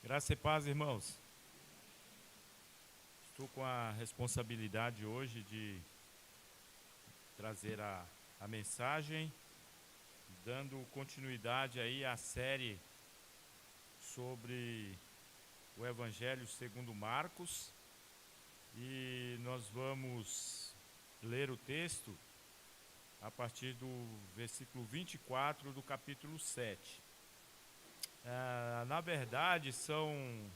Graça e paz, irmãos. Estou com a responsabilidade hoje de trazer a mensagem, dando continuidade aí à série sobre o Evangelho segundo Marcos. E nós vamos ler o texto a partir do versículo 24 do capítulo 7. Na verdade, são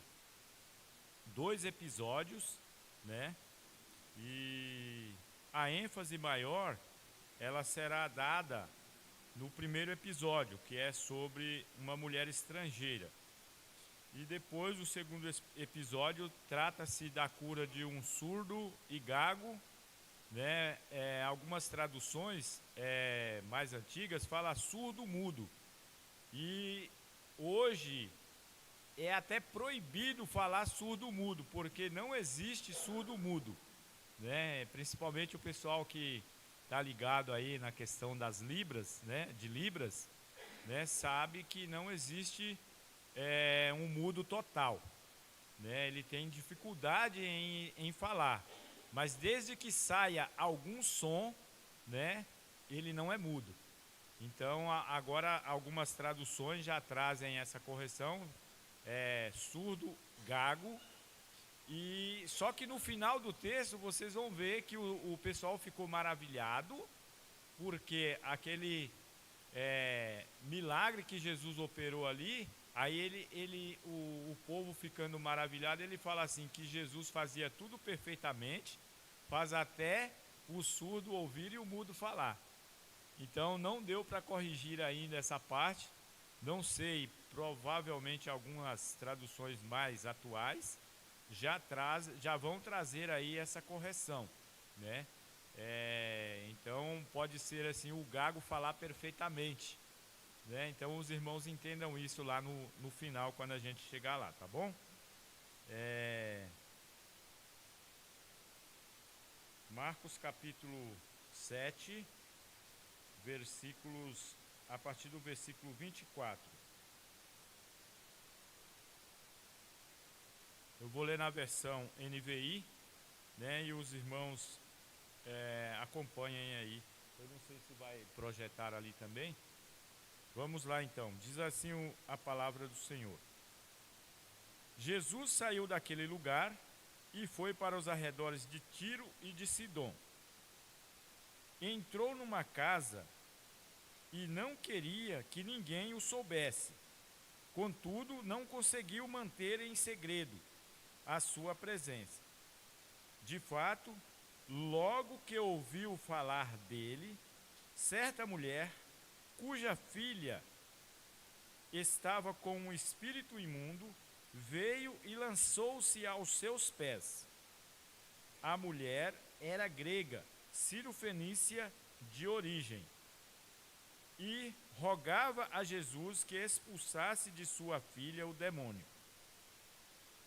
2 episódios, né? E a ênfase maior, ela será dada no primeiro episódio, que é sobre uma mulher estrangeira. E depois, o segundo episódio, trata-se da cura de um surdo e gago, né? Algumas traduções mais antigas falam surdo-mudo. E hoje é até proibido falar surdo-mudo, porque não existe surdo-mudo, né? Principalmente o pessoal que está ligado aí na questão das libras, né? De libras, né? Sabe que não existe um mudo total, né? Ele tem dificuldade em falar, mas desde que saia algum som, né? Ele não é mudo. Então agora algumas traduções já trazem essa correção. Surdo, gago, e só que no final do texto vocês vão ver que o pessoal ficou maravilhado, porque aquele milagre que Jesus operou ali, aí o povo ficando maravilhado, ele fala assim, que Jesus fazia tudo perfeitamente, faz até o surdo ouvir e o mudo falar. Então não deu para corrigir ainda essa parte, não sei, provavelmente algumas traduções mais atuais já vão trazer aí essa correção, né? Então pode ser assim, o gago falar perfeitamente, né? Então os irmãos entendam isso lá no final, quando a gente chegar lá, tá bom? Marcos capítulo 7, a partir do versículo 24. Eu vou ler na versão NVI, né, e os irmãos acompanhem aí. Eu não sei se vai projetar ali também. Vamos lá então. Diz assim a palavra do Senhor. Jesus saiu daquele lugar e foi para os arredores de Tiro e de Sidom. Entrou numa casa e não queria que ninguém o soubesse. Contudo, não conseguiu manter em segredo a sua presença. De fato, logo que ouviu falar dele, certa mulher, cuja filha estava com um espírito imundo, veio e lançou-se aos seus pés. A mulher era grega, cirofenícia de origem, e rogava a Jesus que expulsasse de sua filha o demônio.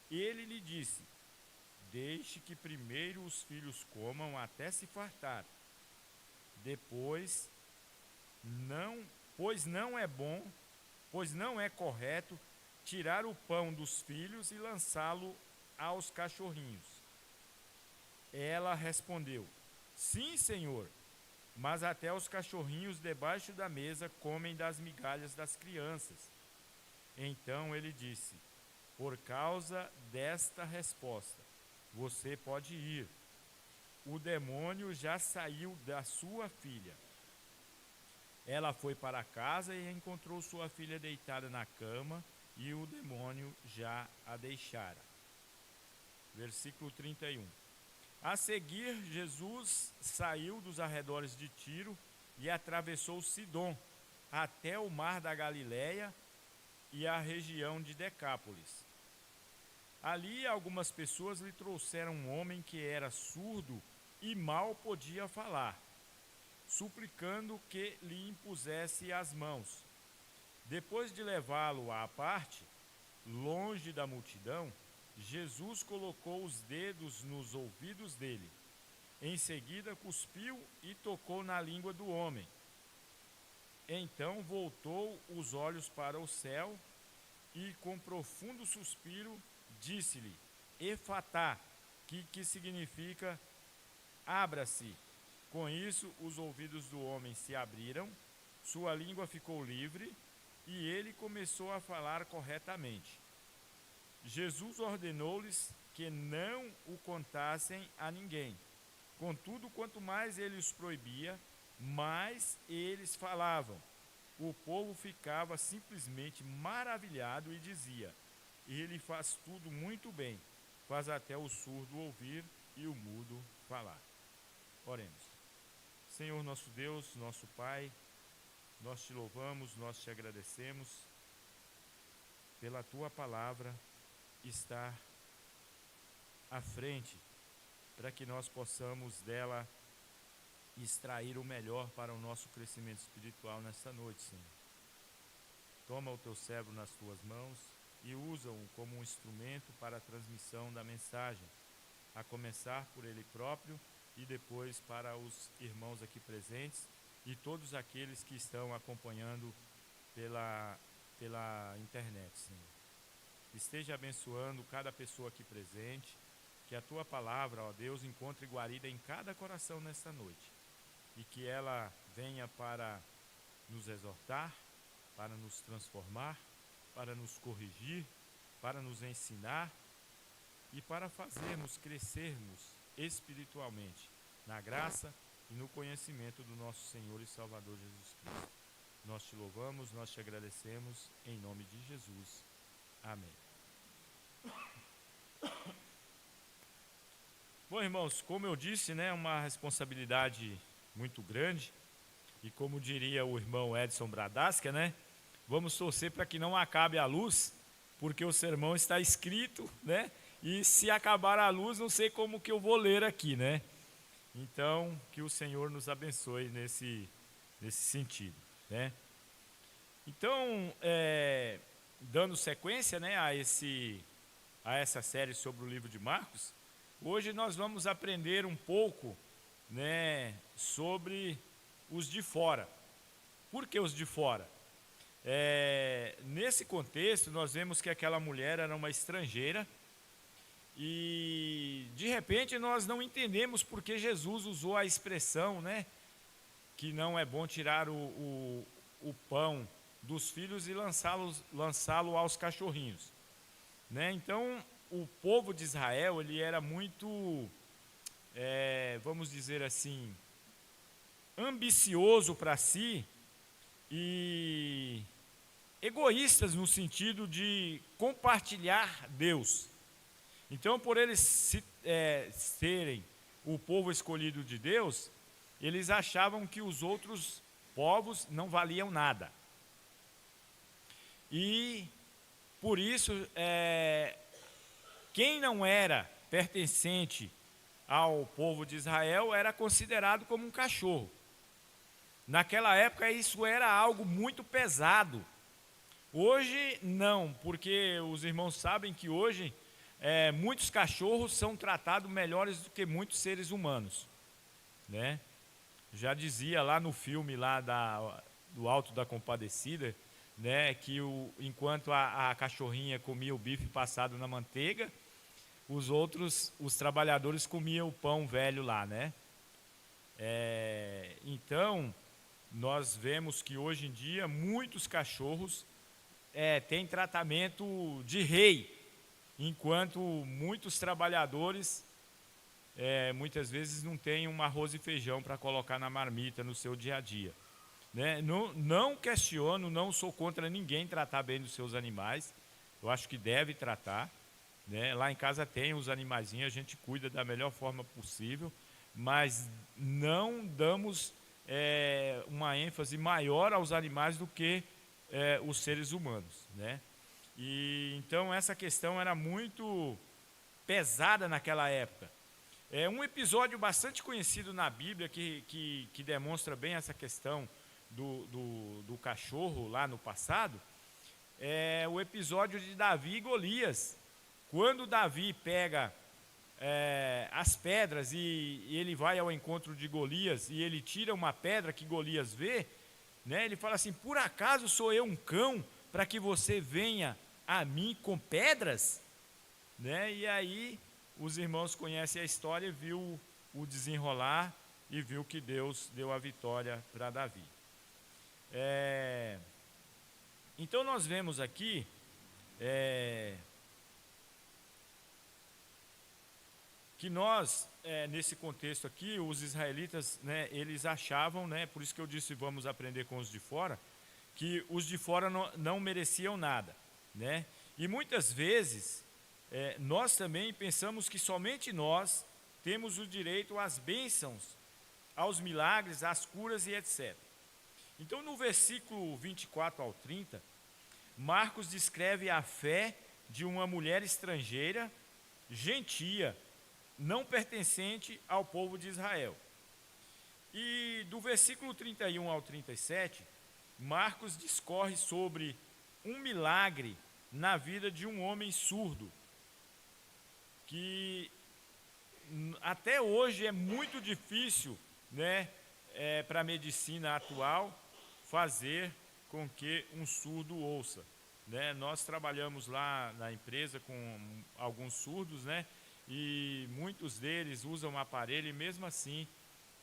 Ele lhe disse: deixe que primeiro os filhos comam até se fartar. Depois, pois não é correto tirar o pão dos filhos e lançá-lo aos cachorrinhos. Ela respondeu: sim, Senhor, mas até os cachorrinhos debaixo da mesa comem das migalhas das crianças. Então ele disse: por causa desta resposta, você pode ir. O demônio já saiu da sua filha. Ela foi para casa e encontrou sua filha deitada na cama, e o demônio já a deixara. Versículo 31. A seguir, Jesus saiu dos arredores de Tiro e atravessou Sidom, até o mar da Galileia e a região de Decápolis. Ali algumas pessoas lhe trouxeram um homem que era surdo e mal podia falar, suplicando que lhe impusesse as mãos. Depois de levá-lo à parte, longe da multidão, Jesus colocou os dedos nos ouvidos dele. Em seguida cuspiu e tocou na língua do homem. Então voltou os olhos para o céu e com profundo suspiro disse-lhe: Efatá, que significa abra-se. Com isso, os ouvidos do homem se abriram, sua língua ficou livre e ele começou a falar corretamente. Jesus ordenou-lhes que não o contassem a ninguém. Contudo, quanto mais ele os proibia, mais eles falavam. O povo ficava simplesmente maravilhado e dizia: Ele faz tudo muito bem, faz até o surdo ouvir e o mudo falar. Oremos. Senhor nosso Deus, nosso Pai, nós te louvamos, nós te agradecemos pela tua palavra estar à frente, para que nós possamos dela extrair o melhor para o nosso crescimento espiritual nesta noite, Senhor. Toma o teu servo nas tuas mãos e usa-o como um instrumento para a transmissão da mensagem, a começar por ele próprio e depois para os irmãos aqui presentes e todos aqueles que estão acompanhando pela internet, Senhor. Esteja abençoando cada pessoa aqui presente, que a tua palavra, ó Deus, encontre guarida em cada coração nesta noite e que ela venha para nos exortar, para nos transformar, para nos corrigir, para nos ensinar e para fazermos crescermos espiritualmente na graça e no conhecimento do nosso Senhor e Salvador Jesus Cristo. Nós te louvamos, nós te agradecemos, em nome de Jesus. Amém. Bom, irmãos, como eu disse, né, uma responsabilidade muito grande, e como diria o irmão Edson Bradasca, né, vamos torcer para que não acabe a luz, porque o sermão está escrito, né, e se acabar a luz, não sei como que eu vou ler aqui, né. Então, que o Senhor nos abençoe nesse sentido, né. Então, dando sequência, né, a essa série sobre o livro de Marcos, hoje nós vamos aprender um pouco, né, sobre os de fora. Por que os de fora? Nesse contexto, nós vemos que aquela mulher era uma estrangeira e, de repente, nós não entendemos por que Jesus usou a expressão, né, que não é bom tirar o pão dos filhos e lançá-lo aos cachorrinhos, né? Então, o povo de Israel, ele era muito, vamos dizer assim, ambicioso para si e egoístas no sentido de compartilhar Deus. Então, por eles serem o povo escolhido de Deus, eles achavam que os outros povos não valiam nada. E, por isso, quem não era pertencente ao povo de Israel era considerado como um cachorro. Naquela época, isso era algo muito pesado. Hoje, não, porque os irmãos sabem que hoje muitos cachorros são tratados melhores do que muitos seres humanos, né? Já dizia lá no filme lá do Alto da Compadecida, né, que enquanto a cachorrinha comia o bife passado na manteiga, os trabalhadores comiam o pão velho lá, né? Então, nós vemos que hoje em dia muitos cachorros têm tratamento de rei, enquanto muitos trabalhadores muitas vezes não têm um arroz e feijão para colocar na marmita no seu dia a dia, né? Não questiono, não sou contra ninguém tratar bem dos seus animais, eu acho que deve tratar, né? Lá em casa tem os animaizinhos, a gente cuida da melhor forma possível, mas não damos uma ênfase maior aos animais do que os seres humanos, né? E então essa questão era muito pesada naquela época. Um episódio bastante conhecido na Bíblia que demonstra bem essa questão do cachorro lá no passado, é o episódio de Davi e Golias. Quando Davi pega as pedras e ele vai ao encontro de Golias e ele tira uma pedra que Golias vê, né, ele fala assim: por acaso sou eu um cão para que você venha a mim com pedras? Né? E aí os irmãos conhecem a história, viu o desenrolar e viu que Deus deu a vitória para Davi. Então nós vemos aqui que nós, nesse contexto aqui, os israelitas, né, eles achavam, né, por isso que eu disse vamos aprender com os de fora, que os de fora não mereciam nada, né? E muitas vezes nós também pensamos que somente nós temos o direito às bênçãos, aos milagres, às curas e etc. Então no versículo 24 ao 30, Marcos descreve a fé de uma mulher estrangeira, gentia, não pertencente ao povo de Israel. E do versículo 31 ao 37, Marcos discorre sobre um milagre na vida de um homem surdo, que até hoje é muito difícil, né, para a medicina atual fazer com que um surdo ouça, né? Nós trabalhamos lá na empresa com alguns surdos, né? E muitos deles usam um aparelho e mesmo assim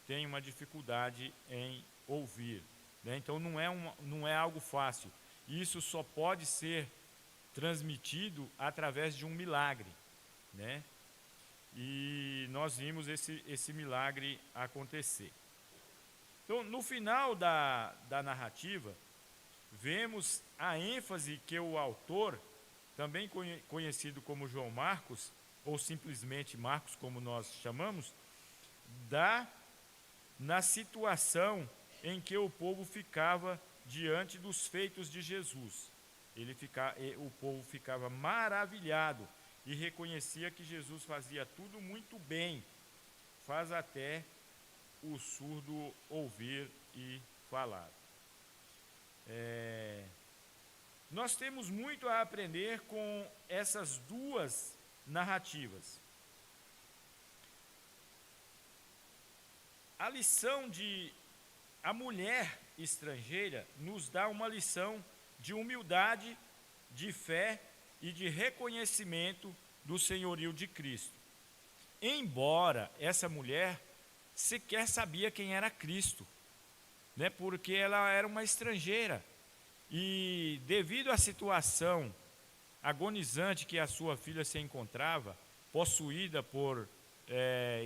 têm uma dificuldade em ouvir, né? Então não é algo fácil. Isso só pode ser transmitido através de um milagre, né? E nós vimos esse milagre acontecer. Então, no final da narrativa, vemos a ênfase que o autor, também conhecido como João Marcos, ou simplesmente Marcos, como nós chamamos, dá na situação em que o povo ficava diante dos feitos de Jesus. O povo ficava maravilhado e reconhecia que Jesus fazia tudo muito bem, faz até o surdo ouvir e falar. Nós temos muito a aprender com essas duas narrativas. A lição de a mulher estrangeira nos dá uma lição de humildade, de fé e de reconhecimento do senhorio de Cristo. Embora essa mulher sequer sabia quem era Cristo, né, porque ela era uma estrangeira. E devido à situação agonizante que a sua filha se encontrava, possuída por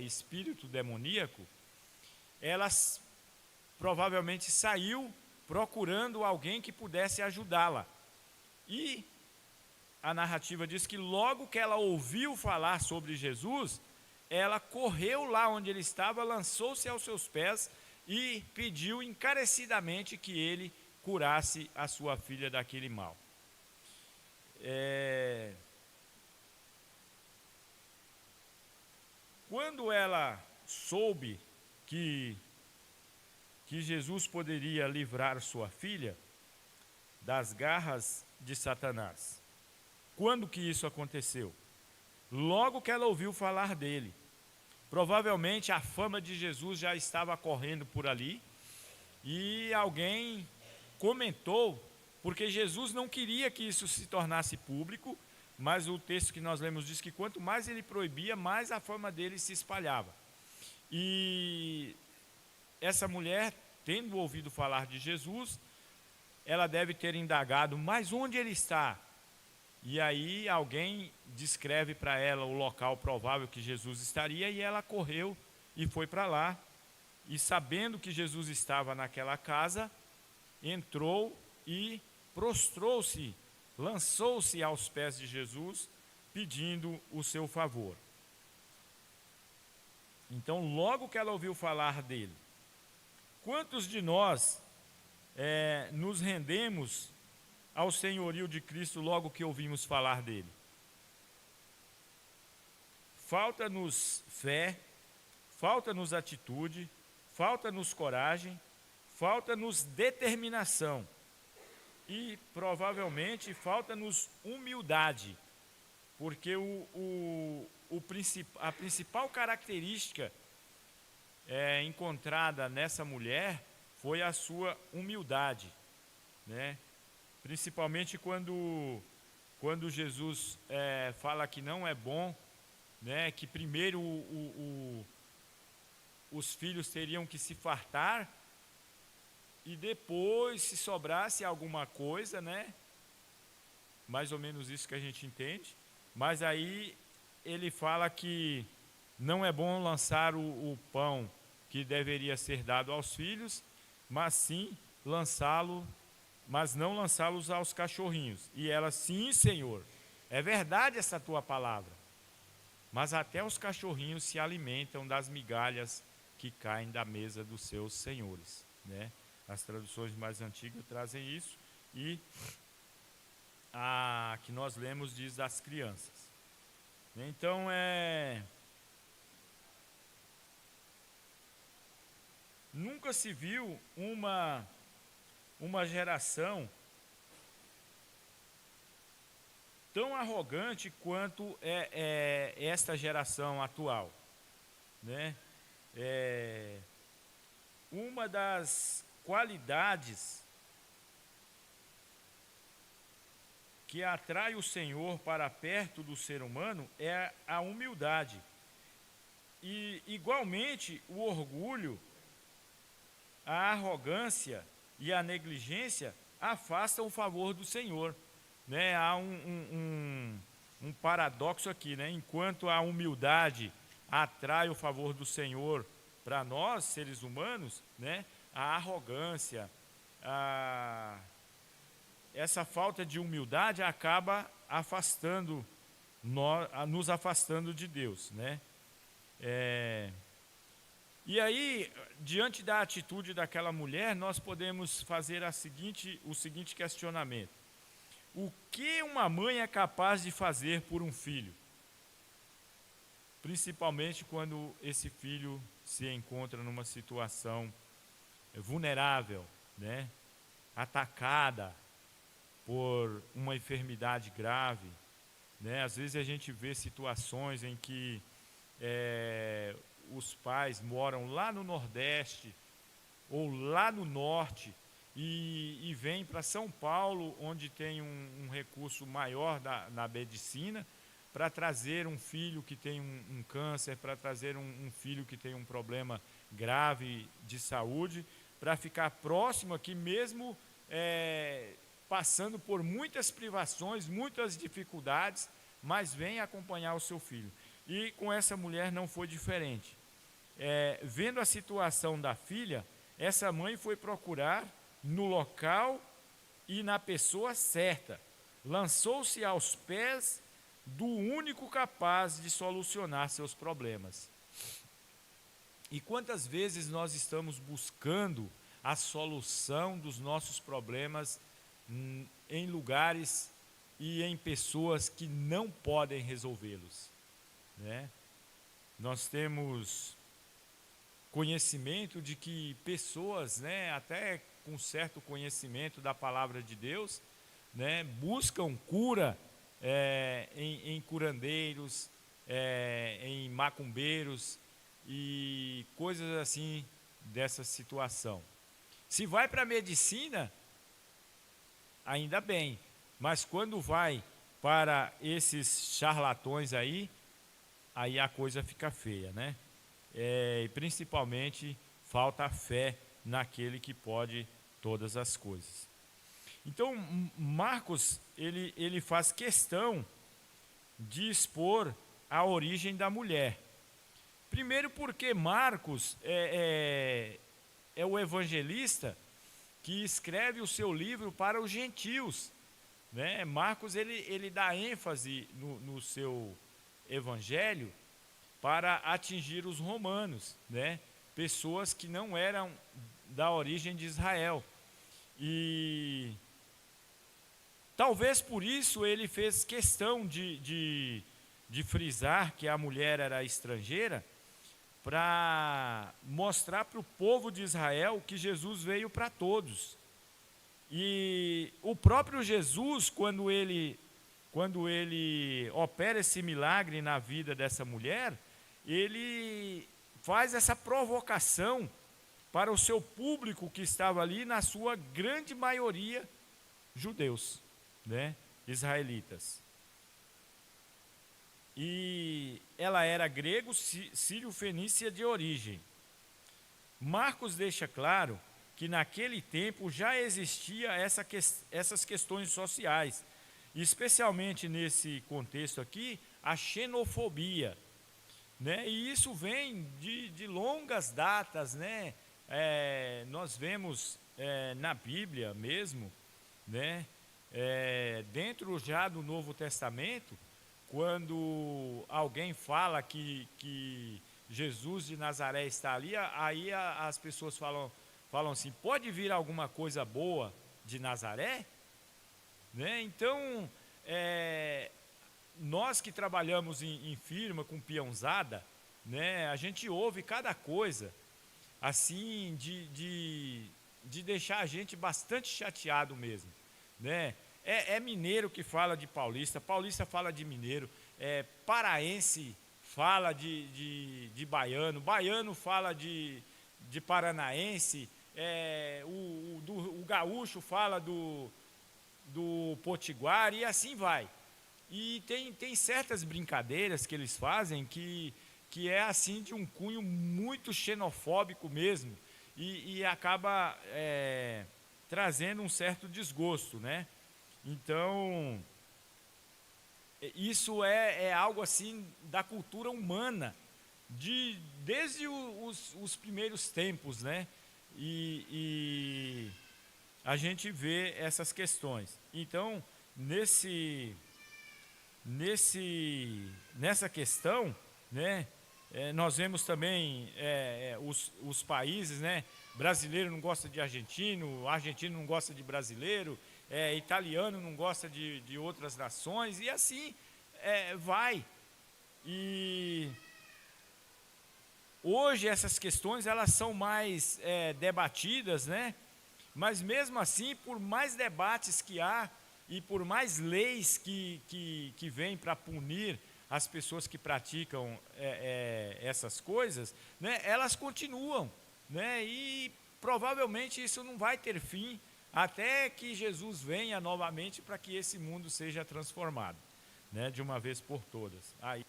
espírito demoníaco, ela provavelmente saiu procurando alguém que pudesse ajudá-la. E a narrativa diz que logo que ela ouviu falar sobre Jesus, ela correu lá onde ele estava, lançou-se aos seus pés e pediu encarecidamente que ele curasse a sua filha daquele mal. Quando ela soube que Jesus poderia livrar sua filha das garras de Satanás, quando que isso aconteceu? Logo que ela ouviu falar dele. Provavelmente a fama de Jesus já estava correndo por ali e alguém comentou, porque Jesus não queria que isso se tornasse público, mas o texto que nós lemos diz que quanto mais ele proibia, mais a fama dele se espalhava. E essa mulher, tendo ouvido falar de Jesus, ela deve ter indagado, mas onde ele está? E aí alguém descreve para ela o local provável que Jesus estaria e ela correu e foi para lá. E sabendo que Jesus estava naquela casa, entrou e prostrou-se, lançou-se aos pés de Jesus, pedindo o seu favor. Então, logo que ela ouviu falar dele, quantos de nós nos rendemos ao senhorio de Cristo logo que ouvimos falar dele? Falta-nos fé, falta-nos atitude, falta-nos coragem, falta-nos determinação e provavelmente falta-nos humildade, porque a principal característica encontrada nessa mulher foi a sua humildade, né? Principalmente quando quando Jesus fala que não é bom, né, que primeiro os filhos teriam que se fartar e depois, se sobrasse alguma coisa, né, mais ou menos isso que a gente entende, mas aí ele fala que não é bom lançar o pão que deveria ser dado aos filhos, mas sim mas não lançá-los aos cachorrinhos. E ela, sim, Senhor, é verdade essa tua palavra, mas até os cachorrinhos se alimentam das migalhas que caem da mesa dos seus senhores, né? As traduções mais antigas trazem isso, e a que nós lemos diz das crianças. Então, nunca se viu uma geração tão arrogante quanto esta geração atual, né? Uma das qualidades que atrai o Senhor para perto do ser humano é a humildade. E, igualmente, o orgulho, a arrogância e a negligência afastam o favor do Senhor, né? Há um paradoxo aqui, né? Enquanto a humildade atrai o favor do Senhor para nós, seres humanos, né? A arrogância, essa falta de humildade acaba nos afastando de Deus, né? E aí, diante da atitude daquela mulher, nós podemos fazer o seguinte questionamento: o que uma mãe é capaz de fazer por um filho? Principalmente quando esse filho se encontra numa situação vulnerável, né? Atacada por uma enfermidade grave, né? Às vezes a gente vê situações em que os pais moram lá no Nordeste ou lá no Norte e vêm para São Paulo, onde tem um recurso maior na medicina, para trazer um filho que tem um câncer, para trazer um filho que tem um problema grave de saúde, para ficar próximo aqui mesmo, passando por muitas privações, muitas dificuldades, mas vem acompanhar o seu filho. E com essa mulher não foi diferente. Vendo a situação da filha, essa mãe foi procurar no local e na pessoa certa. Lançou-se aos pés do único capaz de solucionar seus problemas. E quantas vezes nós estamos buscando a solução dos nossos problemas em lugares e em pessoas que não podem resolvê-los, né? Nós temos conhecimento de que pessoas, né, até com certo conhecimento da palavra de Deus, né, buscam cura em curandeiros, em macumbeiros e coisas assim dessa situação. Se vai para a medicina, ainda bem, mas quando vai para esses charlatões aí a coisa fica feia, né? E principalmente falta fé naquele que pode todas as coisas. Então, Marcos, ele faz questão de expor a origem da mulher. Primeiro porque Marcos é o evangelista que escreve o seu livro para os gentios, né? Marcos, ele dá ênfase no seu evangelho para atingir os romanos, né? Pessoas que não eram da origem de Israel. E talvez por isso ele fez questão de frisar que a mulher era estrangeira, para mostrar para o povo de Israel que Jesus veio para todos. E o próprio Jesus, quando ele opera esse milagre na vida dessa mulher, ele faz essa provocação para o seu público que estava ali, na sua grande maioria, judeus, né? israelitas. E ela era grego, sírio-fenícia de origem. Marcos deixa claro que naquele tempo já existia essas questões sociais, especialmente nesse contexto aqui, a xenofobia, né? E isso vem de longas datas, né? Nós vemos na Bíblia mesmo, né? Dentro já do Novo Testamento, quando alguém fala que Jesus de Nazaré está ali, aí as pessoas falam assim, pode vir alguma coisa boa de Nazaré? Né? Então, nós que trabalhamos em firma com peãozada, né, a gente ouve cada coisa, assim, de deixar a gente bastante chateado mesmo, né? Mineiro que fala de paulista, paulista fala de mineiro, paraense fala de baiano, baiano fala de paranaense, o gaúcho fala do potiguar, e assim vai. E tem certas brincadeiras que eles fazem que é assim de um cunho muito xenofóbico mesmo, e acaba trazendo um certo desgosto, né? Então, isso é algo assim da cultura humana, desde os primeiros tempos, né? E a gente vê essas questões. Então, nessa questão, né? Nós vemos também os países, né? Brasileiro não gosta de argentino, argentino não gosta de brasileiro, italiano não gosta de outras nações, e assim vai. E hoje essas questões elas são mais debatidas, né? Mas mesmo assim, por mais debates que há e por mais leis que vêm para punir as pessoas que praticam essas coisas, né? Elas continuam, né? E provavelmente isso não vai ter fim até que Jesus venha novamente para que esse mundo seja transformado, né? De uma vez por todas. Aí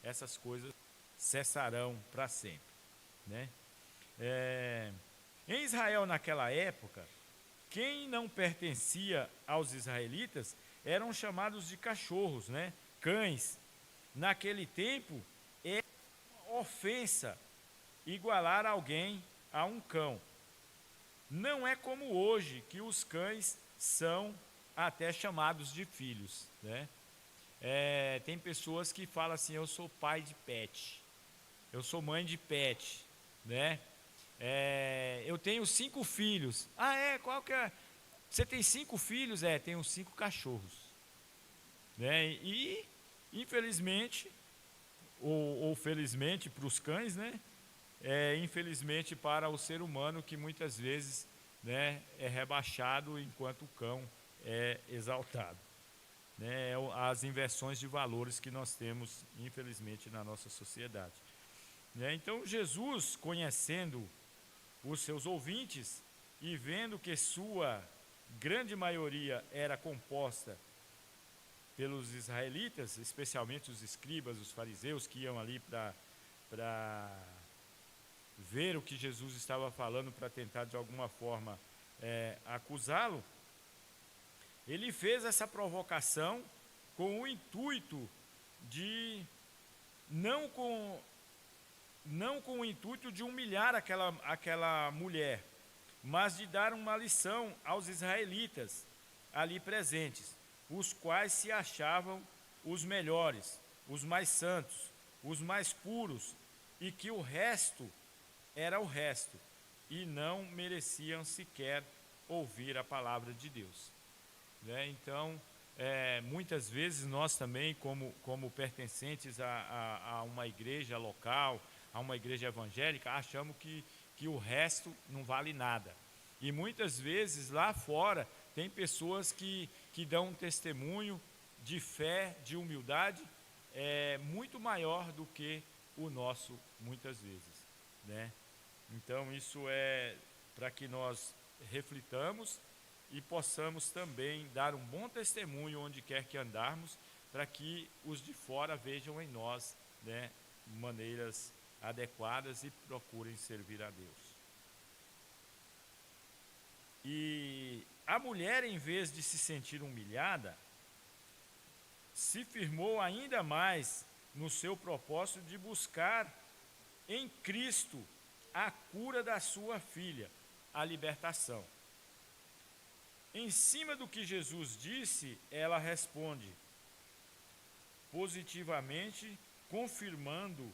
essas coisas cessarão para sempre, né? Em Israel naquela época, quem não pertencia aos israelitas eram chamados de cachorros, né? Cães. Naquele tempo, é uma ofensa igualar alguém a um cão. Não é como hoje, que os cães são até chamados de filhos, né? Tem pessoas que falam assim, eu sou pai de pet, eu sou mãe de pet, né? Eu tenho 5 filhos. Qual que é? Você tem 5 filhos? Tenho 5 cachorros, né? E infelizmente, ou felizmente para os cães, né? Infelizmente para o ser humano, que muitas vezes, né, é rebaixado enquanto o cão é exaltado, né? As inversões de valores que nós temos, infelizmente, na nossa sociedade, né? Então Jesus, conhecendo os seus ouvintes e vendo que sua grande maioria era composta pelos israelitas, especialmente os escribas, os fariseus, que iam ali para ver o que Jesus estava falando, para tentar de alguma forma acusá-lo, ele fez essa provocação com o intuito de, não com o intuito de humilhar aquela mulher, mas de dar uma lição aos israelitas ali presentes, os quais se achavam os melhores, os mais santos, os mais puros, e que o resto era o resto, e não mereciam sequer ouvir a palavra de Deus, né? Então, muitas vezes nós também, como pertencentes a uma igreja local, a uma igreja evangélica, achamos que o resto não vale nada. E muitas vezes lá fora tem pessoas que dão um testemunho de fé, de humildade, muito maior do que o nosso, muitas vezes, né? Então isso é para que nós reflitamos e possamos também dar um bom testemunho onde quer que andarmos, para que os de fora vejam em nós, né, maneiras adequadas e procurem servir a Deus. E a mulher, em vez de se sentir humilhada, se firmou ainda mais no seu propósito de buscar em Cristo a cura da sua filha, a libertação. Em cima do que Jesus disse, ela responde positivamente, confirmando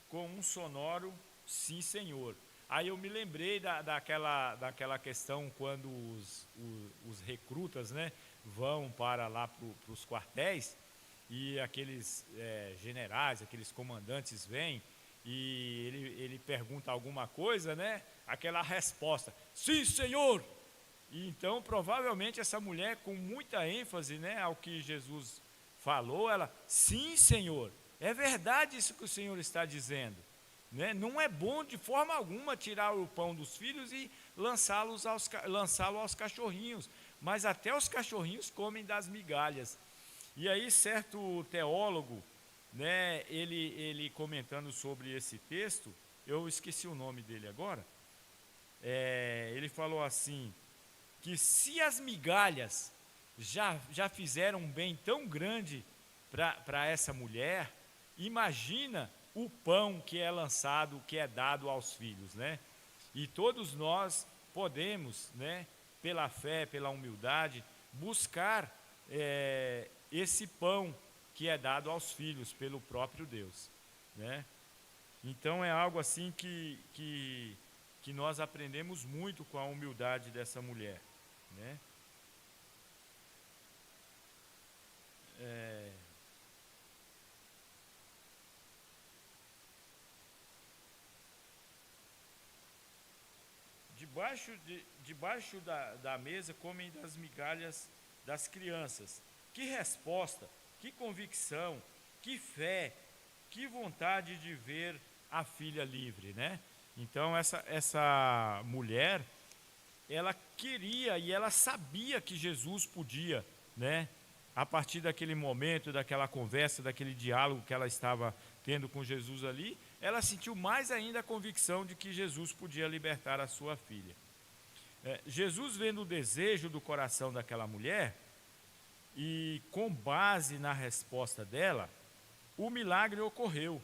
com um sonoro sim, Senhor. Aí eu me lembrei daquela questão quando os recrutas, né, vão para lá para os quartéis e aqueles generais, aqueles comandantes vêm e ele pergunta alguma coisa, né, aquela resposta, sim, Senhor. E então, provavelmente, essa mulher, com muita ênfase, né, ao que Jesus falou, ela, sim, Senhor, é verdade isso que o Senhor está dizendo. Né? Não é bom de forma alguma tirar o pão dos filhos e lançá-lo aos cachorrinhos, mas até os cachorrinhos comem das migalhas. E aí, certo teólogo, né, ele comentando sobre esse texto, eu esqueci o nome dele agora, ele falou assim, que se as migalhas já fizeram um bem tão grande para essa mulher, imagina o pão que é lançado, que é dado aos filhos, né? E todos nós podemos, né, pela fé, pela humildade, buscar esse pão que é dado aos filhos pelo próprio Deus, né? Então é algo assim que nós aprendemos muito com a humildade dessa mulher, né? Debaixo da mesa comem das migalhas das crianças. Que resposta, que convicção, que fé, que vontade de ver a filha livre, né? Então essa mulher, ela queria e ela sabia que Jesus podia, né? A partir daquele momento, daquela conversa, daquele diálogo que ela estava tendo com Jesus ali, ela sentiu mais ainda a convicção de que Jesus podia libertar a sua filha. Jesus, vendo o desejo do coração daquela mulher, e com base na resposta dela, o milagre ocorreu.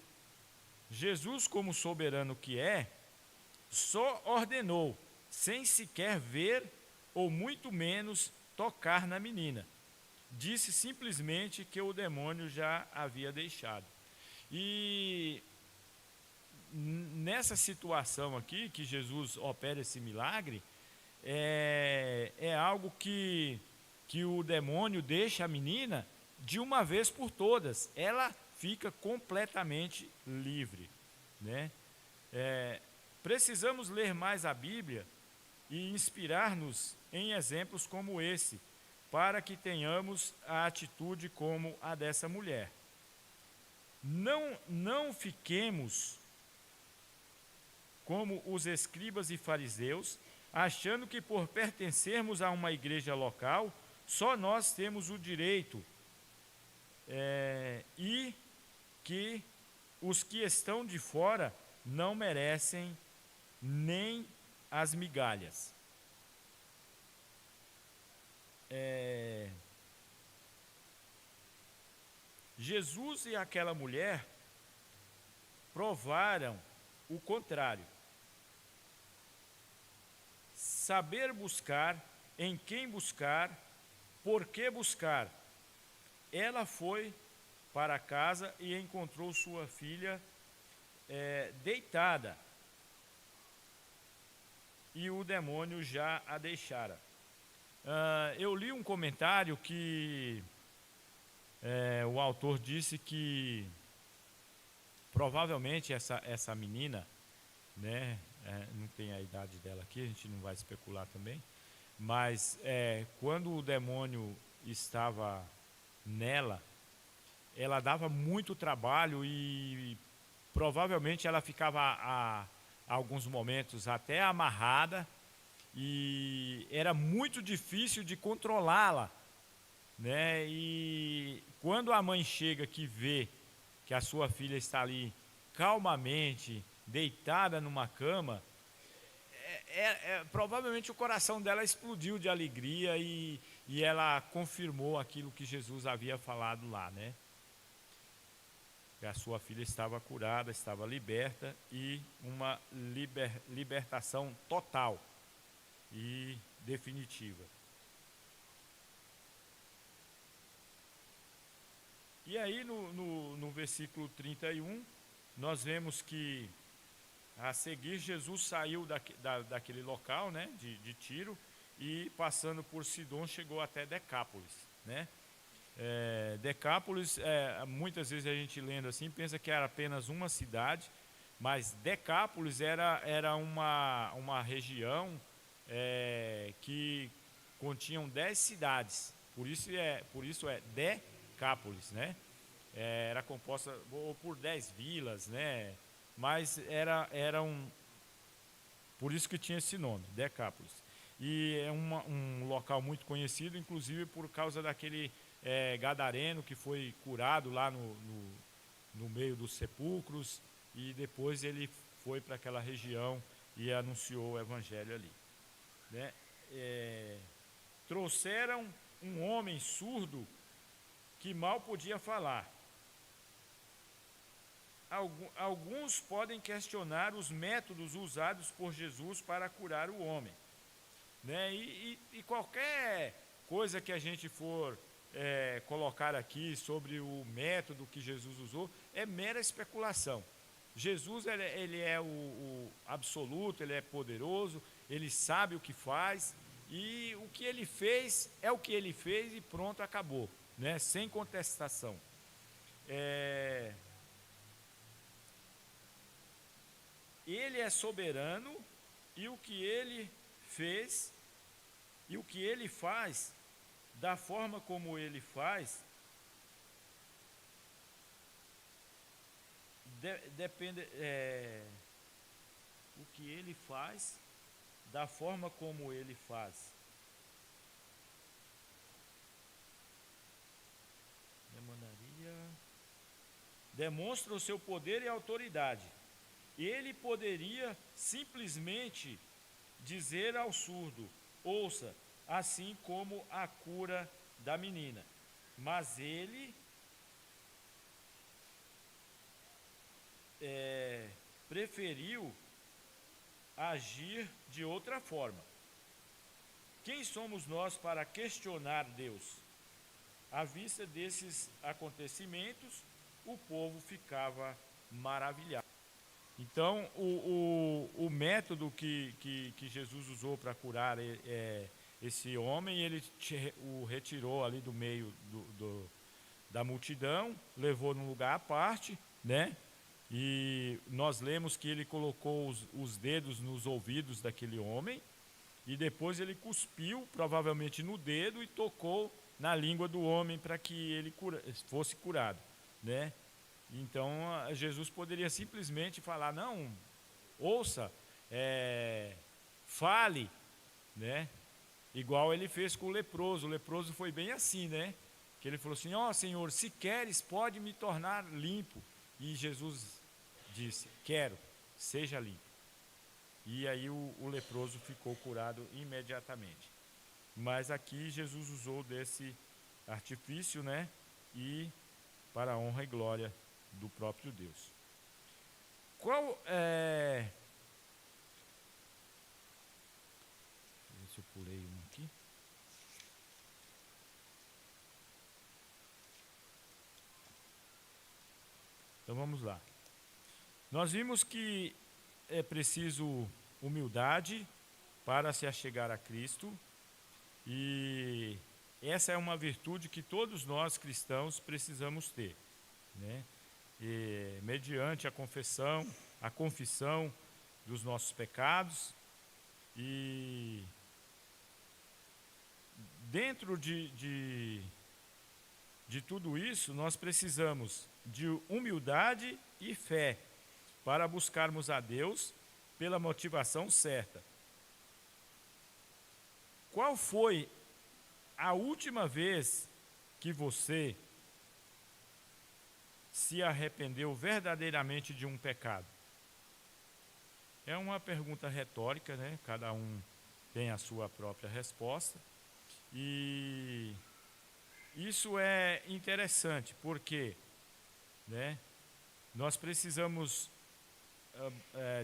Jesus, como soberano que é, só ordenou, sem sequer ver ou muito menos tocar na menina. Disse simplesmente que o demônio já havia deixado. E nessa situação aqui, que Jesus opera esse milagre, é algo que o demônio deixa a menina de uma vez por todas. Ela fica completamente livre, né? Precisamos ler mais a Bíblia e inspirar-nos em exemplos como esse, para que tenhamos a atitude como a dessa mulher. Não fiquemos como os escribas e fariseus, achando que por pertencermos a uma igreja local, só nós temos o direito e que os que estão de fora não merecem nem as migalhas. Jesus e aquela mulher provaram o contrário. Saber buscar, em quem buscar, por que buscar. Ela foi para casa e encontrou sua filha deitada, e o demônio já a deixara. Eu li um comentário que o autor disse que provavelmente essa menina, né, não tem a idade dela aqui, a gente não vai especular também, mas quando o demônio estava nela, ela dava muito trabalho e provavelmente ela ficava a alguns momentos até amarrada e era muito difícil de controlá-la, né? E quando a mãe chega que vê que a sua filha está ali calmamente deitada numa cama, provavelmente o coração dela explodiu de alegria e ela confirmou aquilo que Jesus havia falado lá, né? Que a sua filha estava curada, estava liberta, e uma libertação total e definitiva. E aí no versículo 31, nós vemos que a seguir Jesus saiu daquele local, né, de Tiro, e passando por Sidom chegou até Decápolis, né? Decápolis, muitas vezes a gente lendo assim pensa que era apenas uma cidade, mas Decápolis era uma região que continham 10 cidades, por isso é Decápolis, né? Era composta por 10 vilas, né? Mas por isso que tinha esse nome, Decápolis. E é um local muito conhecido, inclusive por causa daquele gadareno que foi curado lá no meio dos sepulcros, e depois ele foi para aquela região e anunciou o evangelho ali, né? Trouxeram um homem surdo que mal podia falar. Alguns podem questionar os métodos usados por Jesus para curar o homem, né? E qualquer coisa que a gente for colocar aqui sobre o método que Jesus usou é mera especulação. Jesus ele é o absoluto, ele é poderoso, ele sabe o que faz, e o que ele fez é o que ele fez e pronto, acabou, né? Sem contestação. Ele é soberano, e o que ele fez e o que ele faz, da forma como ele faz, depende. O que ele faz, da forma como ele faz. Demonstra o seu poder e autoridade. Ele poderia simplesmente dizer ao surdo: ouça, assim como a cura da menina. Mas ele preferiu agir de outra forma. Quem somos nós para questionar Deus? À vista desses acontecimentos, o povo ficava maravilhado. Então, o método que Jesus usou para curar esse homem, ele o retirou ali do meio da multidão, levou num lugar à parte, né? E nós lemos que ele colocou os dedos nos ouvidos daquele homem, e depois ele cuspiu, provavelmente no dedo, e tocou na língua do homem para que ele fosse curado, né? Então, Jesus poderia simplesmente falar: não, ouça, fale, né? Igual ele fez com o leproso. O leproso foi bem assim, né? Que ele falou assim: ó Senhor, se queres, pode me tornar limpo. E Jesus disse: quero, seja limpo. E aí o leproso ficou curado imediatamente. Mas aqui Jesus usou desse artifício, né? E para a honra e glória do próprio Deus. Qual é... Deixa eu ver se eu pulei um aqui. Então vamos lá. Nós vimos que é preciso humildade para se achegar a Cristo, e essa é uma virtude que todos nós cristãos precisamos ter, né? E, mediante a confissão dos nossos pecados, e dentro de tudo isso, nós precisamos de humildade e fé para buscarmos a Deus pela motivação certa. qual foi a última vez que você se arrependeu verdadeiramente de um pecado? É uma pergunta retórica, né? Cada um tem a sua própria resposta. E isso é interessante, porque, né, nós precisamos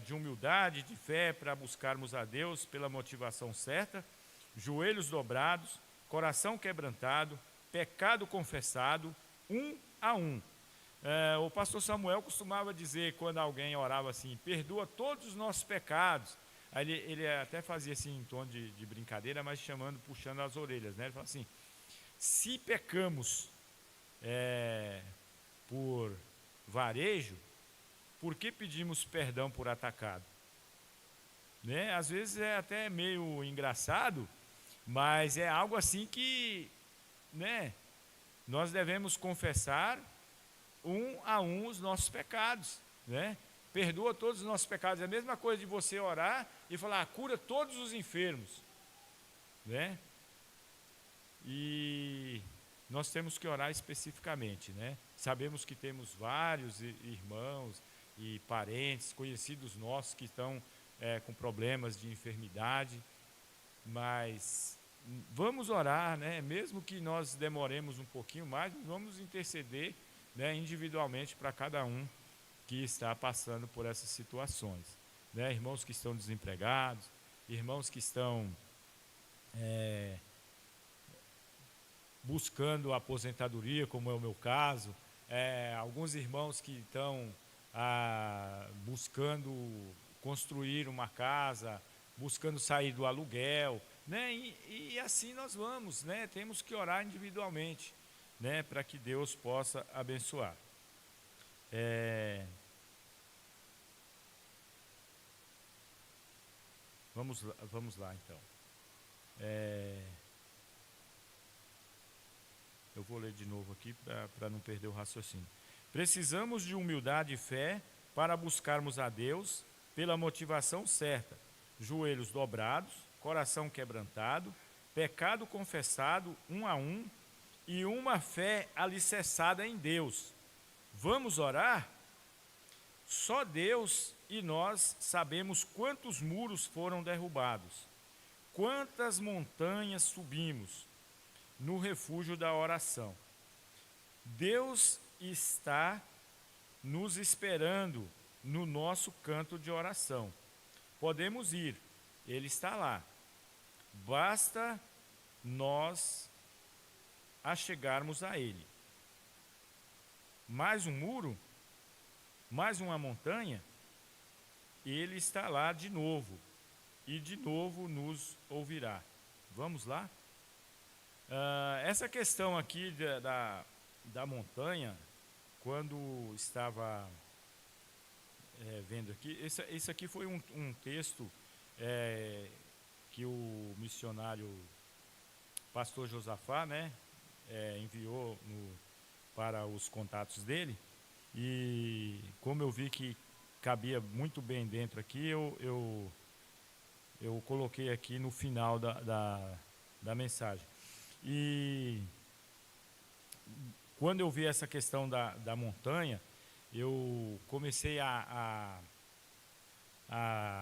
de humildade, de fé para buscarmos a Deus pela motivação certa, joelhos dobrados, coração quebrantado, pecado confessado, um a um. O pastor Samuel costumava dizer, quando alguém orava assim, perdoa todos os nossos pecados. Aí ele até fazia assim em tom de brincadeira, mas puxando as orelhas, né? Ele fala assim, se pecamos por varejo, por que pedimos perdão por atacado? Né? Às vezes é até meio engraçado, mas é algo assim que, né, nós devemos confessar um a um os nossos pecados, né? Perdoa todos os nossos pecados. É a mesma coisa de você orar e falar, cura todos os enfermos, né? E nós temos que orar especificamente, né? Sabemos que temos vários irmãos e parentes, conhecidos nossos que estão com problemas de enfermidade, mas vamos orar, né? Mesmo que nós demoremos um pouquinho mais, vamos interceder, né, individualmente para cada um que está passando por essas situações, né? Irmãos que estão desempregados, irmãos que estão buscando a aposentadoria, como é o meu caso, alguns irmãos que estão buscando construir uma casa, buscando sair do aluguel, né? E assim nós vamos, né? Temos que orar individualmente, né? Para que Deus possa abençoar. Vamos lá então. Eu vou ler de novo aqui para não perder o raciocínio. Precisamos de humildade e fé para buscarmos a Deus pela motivação certa, joelhos dobrados, coração quebrantado, pecado confessado um a um e uma fé alicerçada em Deus. Vamos orar? Só Deus e nós sabemos quantos muros foram derrubados, quantas montanhas subimos no refúgio da oração. Deus está nos esperando no nosso canto de oração. Podemos ir, Ele está lá. Basta nós achegarmos a Ele. Mais um muro, mais uma montanha, Ele está lá de novo, e de novo nos ouvirá. Vamos lá? Essa questão aqui da montanha, quando estava vendo aqui, esse aqui foi um texto que o missionário pastor Josafá, né, enviou para os contatos dele, e como eu vi que cabia muito bem dentro aqui, eu coloquei aqui no final da mensagem. E quando eu vi essa questão da montanha, eu comecei a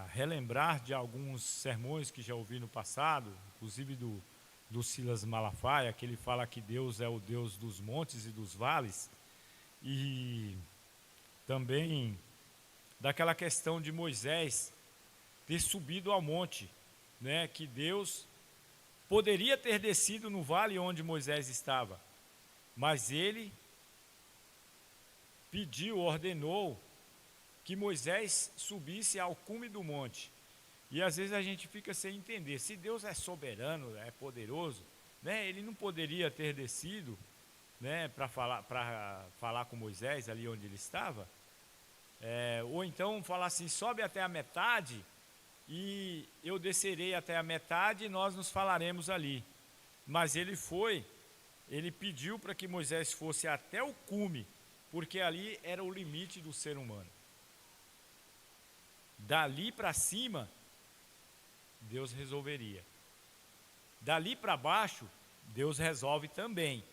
relembrar de alguns sermões que já ouvi no passado, inclusive do Silas Malafaia, que ele fala que Deus é o Deus dos montes e dos vales, e também daquela questão de Moisés ter subido ao monte, né, que Deus poderia ter descido no vale onde Moisés estava, mas ele ordenou que Moisés subisse ao cume do monte. E às vezes a gente fica sem entender, se Deus é soberano, é poderoso, né, ele não poderia ter descido, né, para falar com Moisés ali onde ele estava? Ou então falar assim, sobe até a metade e eu descerei até a metade e nós nos falaremos ali. Mas ele pediu para que Moisés fosse até o cume, porque ali era o limite do ser humano. Dali para cima, Deus resolveria. Dali para baixo, Deus resolve também,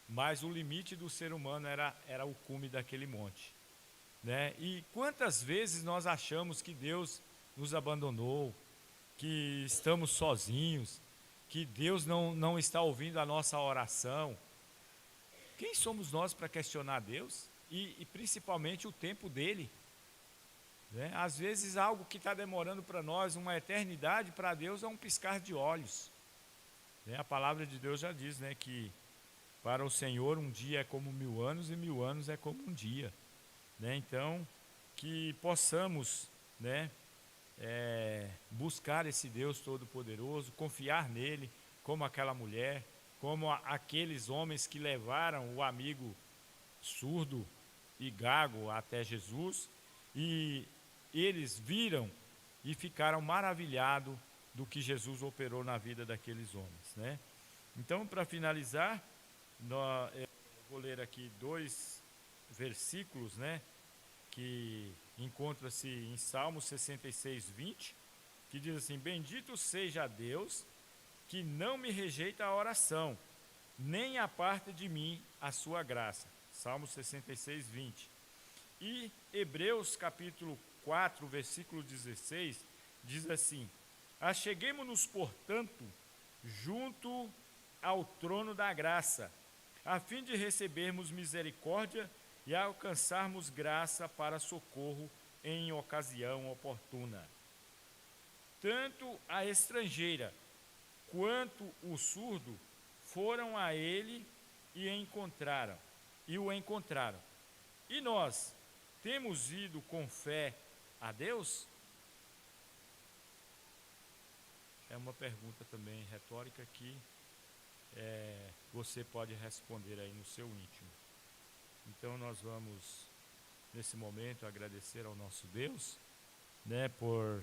mas o limite do ser humano era o cume daquele monte, né? E quantas vezes nós achamos que Deus nos abandonou, que estamos sozinhos, que Deus não está ouvindo a nossa oração? Quem somos nós para questionar Deus? E principalmente o tempo dele, né? Às vezes algo que está demorando para nós uma eternidade, para Deus é um piscar de olhos, né? A palavra de Deus já diz, né, que para o Senhor um dia é como 1000 anos e 1000 anos é como um dia, né? Então, que possamos, né, buscar esse Deus Todo-Poderoso, confiar nele, como aquela mulher, como aqueles homens que levaram o amigo surdo e gago até Jesus, e eles viram e ficaram maravilhados do que Jesus operou na vida daqueles homens, né? Então, para finalizar, eu vou ler aqui 2 versículos, né, que encontra-se em Salmo 66, 20, que diz assim: bendito seja Deus que não me rejeita a oração, nem aparta de mim a sua graça. Salmo 66, 20. E Hebreus capítulo 4, versículo 16, diz assim: acheguemo-nos, portanto, junto ao trono da graça, a fim de recebermos misericórdia e alcançarmos graça para socorro em ocasião oportuna. Tanto a estrangeira quanto o surdo foram a ele e o encontraram. E nós temos ido com fé a Deus? É uma pergunta também retórica que você pode responder aí no seu íntimo. Então nós vamos, nesse momento, agradecer ao nosso Deus, né, por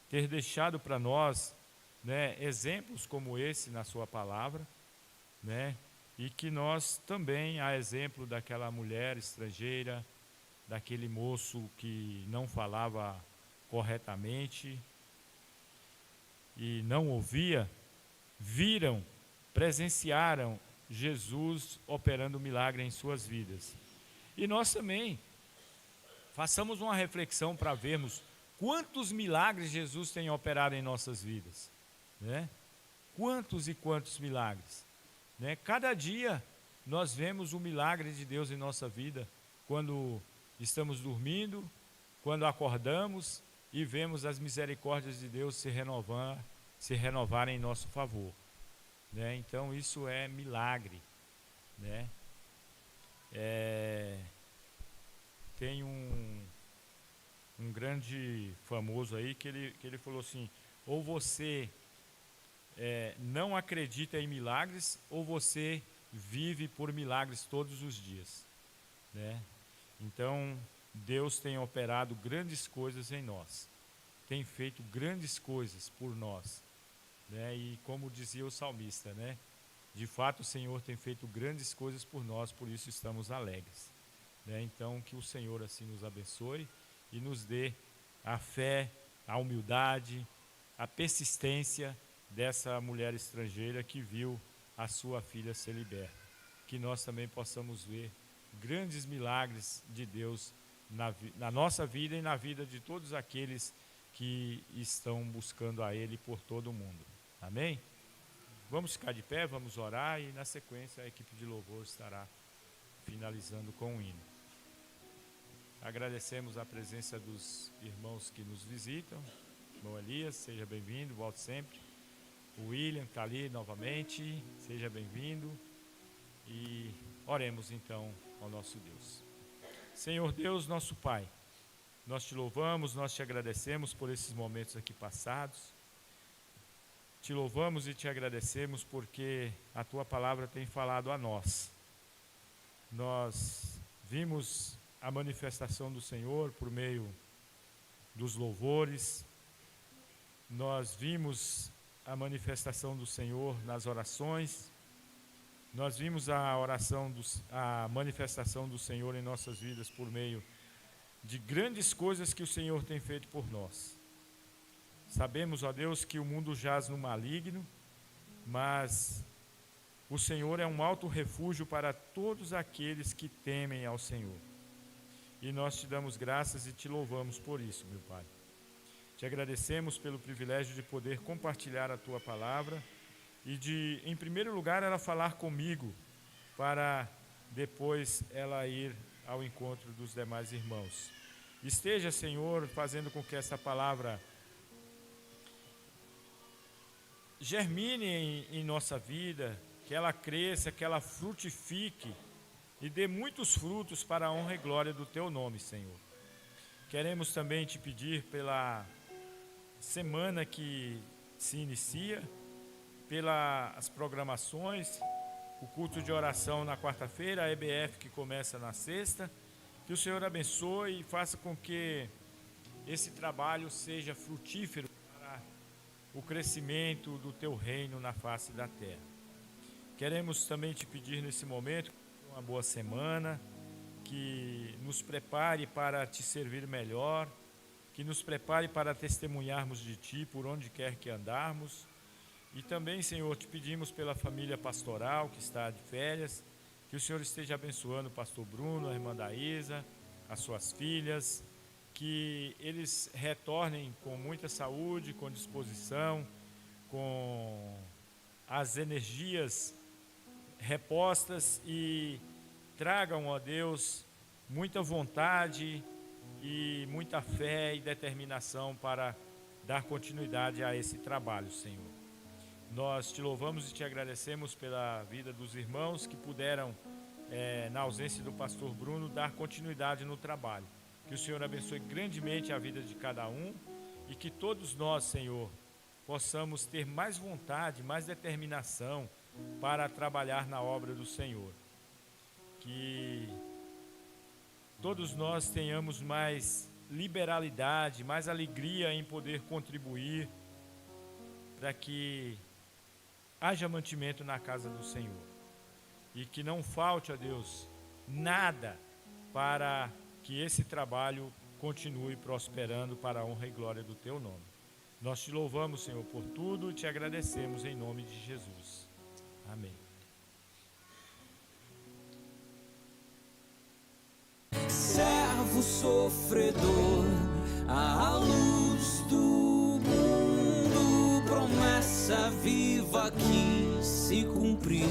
ter deixado para nós, né, exemplos como esse na sua palavra, né, e que nós também, a exemplo daquela mulher estrangeira, daquele moço que não falava corretamente e não ouvia, viram, presenciaram Jesus operando milagre em suas vidas. E nós também façamos uma reflexão para vermos quantos milagres Jesus tem operado em nossas vidas, né? Quantos e quantos milagres, né? Cada dia nós vemos o milagre de Deus em nossa vida, quando estamos dormindo, quando acordamos e vemos as misericórdias de Deus se renovarem em nosso favor, né? Então isso é milagre, né? Tem um grande famoso aí que ele falou assim: ou você não acredita em milagres, ou você vive por milagres todos os dias, né? Então Deus tem operado grandes coisas em nós, tem feito grandes coisas por nós, né? E como dizia o salmista, né, de fato o Senhor tem feito grandes coisas por nós, por isso estamos alegres, né? Então que o Senhor assim nos abençoe e nos dê a fé, a humildade, a persistência dessa mulher estrangeira que viu a sua filha ser liberta. Que nós também possamos ver grandes milagres de Deus na nossa vida e na vida de todos aqueles que estão buscando a Ele por todo o mundo. Amém? Vamos ficar de pé, vamos orar e na sequência a equipe de louvor estará finalizando com um hino. Agradecemos a presença dos irmãos que nos visitam. Irmão Elias, seja bem-vindo, volte sempre. O William está ali novamente, seja bem-vindo. E oremos então ao nosso Deus. Senhor Deus, nosso Pai, nós te louvamos, nós te agradecemos por esses momentos aqui passados. Te louvamos e te agradecemos porque a tua palavra tem falado a nós. Nós vimos a manifestação do Senhor por meio dos louvores. Nós vimos a manifestação do Senhor nas orações. Nós vimos a manifestação do Senhor em nossas vidas por meio de grandes coisas que o Senhor tem feito por nós. Sabemos, ó Deus, que o mundo jaz no maligno, mas o Senhor é um alto refúgio para todos aqueles que temem ao Senhor. E nós te damos graças e te louvamos por isso, meu Pai. Te agradecemos pelo privilégio de poder compartilhar a Tua palavra e de, em primeiro lugar, ela falar comigo, para depois ela ir ao encontro dos demais irmãos. Esteja, Senhor, fazendo com que essa palavra germine em nossa vida, que ela cresça, que ela frutifique e dê muitos frutos para a honra e glória do Teu nome, Senhor. Queremos também te pedir pela semana que se inicia, pelas programações, o culto de oração na quarta-feira, a EBF que começa na sexta, que o Senhor abençoe e faça com que esse trabalho seja frutífero para o crescimento do Teu reino na face da terra. Queremos também te pedir nesse momento uma boa semana, que nos prepare para te servir melhor, que nos prepare para testemunharmos de Ti por onde quer que andarmos. E também, Senhor, te pedimos pela família pastoral que está de férias, que o Senhor esteja abençoando o pastor Bruno, a irmã Daísa, as suas filhas, que eles retornem com muita saúde, com disposição, com as energias repostas e tragam, ó Deus, muita vontade e muita fé e determinação para dar continuidade a esse trabalho, Senhor. Nós te louvamos e te agradecemos pela vida dos irmãos que puderam, na ausência do pastor Bruno, dar continuidade no trabalho. Que o Senhor abençoe grandemente a vida de cada um e que todos nós, Senhor, possamos ter mais vontade, mais determinação para trabalhar na obra do Senhor. Que todos nós tenhamos mais liberalidade, mais alegria em poder contribuir para que haja mantimento na casa do Senhor e que não falte, ó Deus, nada para que esse trabalho continue prosperando para a honra e glória do Teu nome. Nós te louvamos, Senhor, por tudo e te agradecemos em nome de Jesus. Amém. Servo sofredor, a luz do mundo, promessa viva que se cumpriu,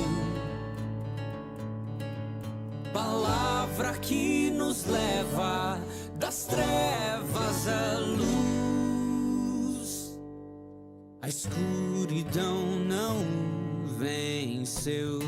palavra que nos leva das trevas à luz, a escuridão não venceu.